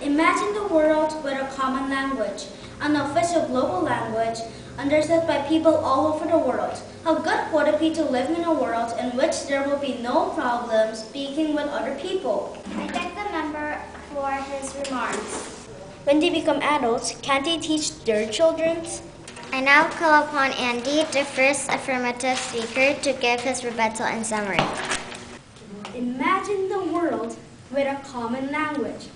Imagine the world with a common language, an official global language, understood by people all over the world. How good would it be to live in a world in which there will be no problem speaking with other people? I thank the member for his remarks. When they become adults, can't they teach their children? I now call upon Andy, the first affirmative speaker, to give his rebuttal and summary. Imagine the world with a common language,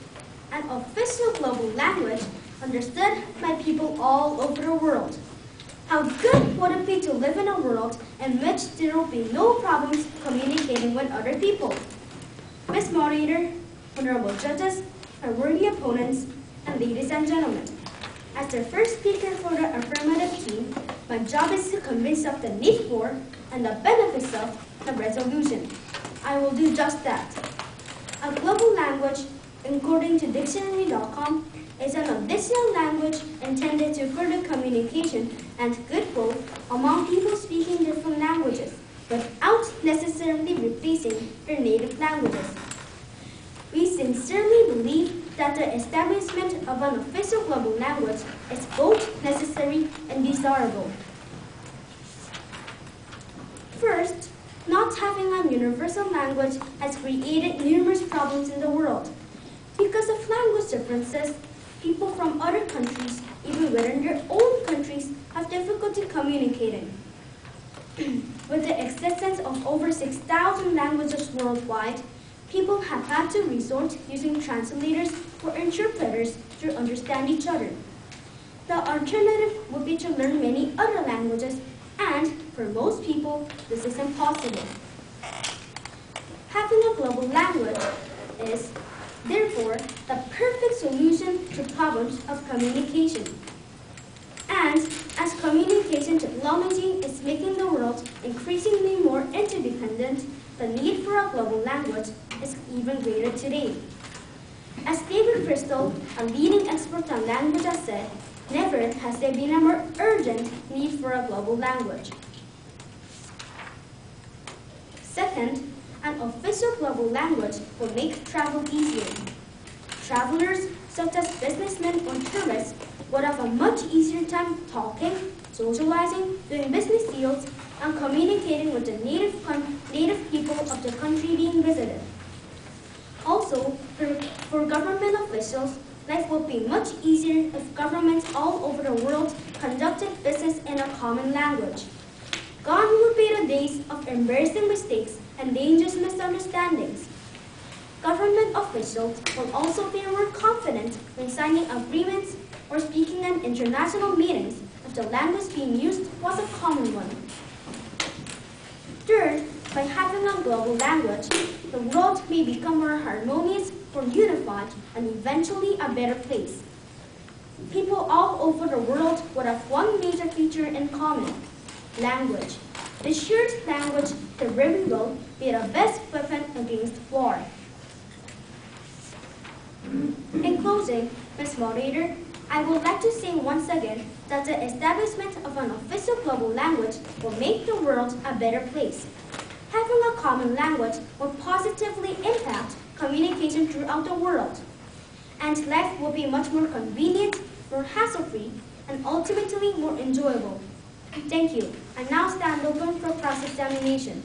an official global language understood by people all over the world. How good would it be to live in a world in which there will be no problems communicating with other people? Ms. Moderator, honorable judges, our worthy opponents, and ladies and gentlemen, as the first speaker for the affirmative team, my job is to convince of the need for and the benefits of the resolution. I will do just that. A global language, according to dictionary.com, is an additional language intended to further communication and goodwill among people speaking different languages, without necessarily replacing their native languages. We sincerely believe that the establishment of an official global language is both necessary and desirable. First, not having a universal language has created numerous problems in the world. Because of language differences, people from other countries, even within their own countries, have difficulty communicating. With the existence of over 6,000 languages worldwide, people have had to resort using translators or interpreters to understand each other. The alternative would be to learn many other languages, and for most people, this is impossible. Having a global language is, therefore, the perfect solution to problems of communication. And as communication technology is making the world increasingly more interdependent, the need for a global language is even greater today. As David Crystal, a leading expert on language, has said, never has there been a more urgent need for a global language. Second, an official global language will make travel easier. Travelers, such as businessmen or tourists, would have a much easier time talking, socializing, doing business deals, and communicating with the native people of the country being visited. Also, for government officials, life would be much easier if governments all over the world conducted business in a common language. Gone would be the days of embarrassing mistakes and dangerous misunderstandings. Government officials will also be more confident when signing agreements or speaking at international meetings if the language being used was a common one. Third, by having a global language, the world may become more harmonious, more unified, and eventually a better place. People all over the world would have one major feature in common: language. The shared language, the very will, be the best weapon against war. In closing, Ms. Moderator, I would like to say once again that the establishment of an official global language will make the world a better place. Having a common language will positively impact communication throughout the world, and life will be much more convenient, more hassle-free, and ultimately more enjoyable. Thank you. I now stand open for cross-examination.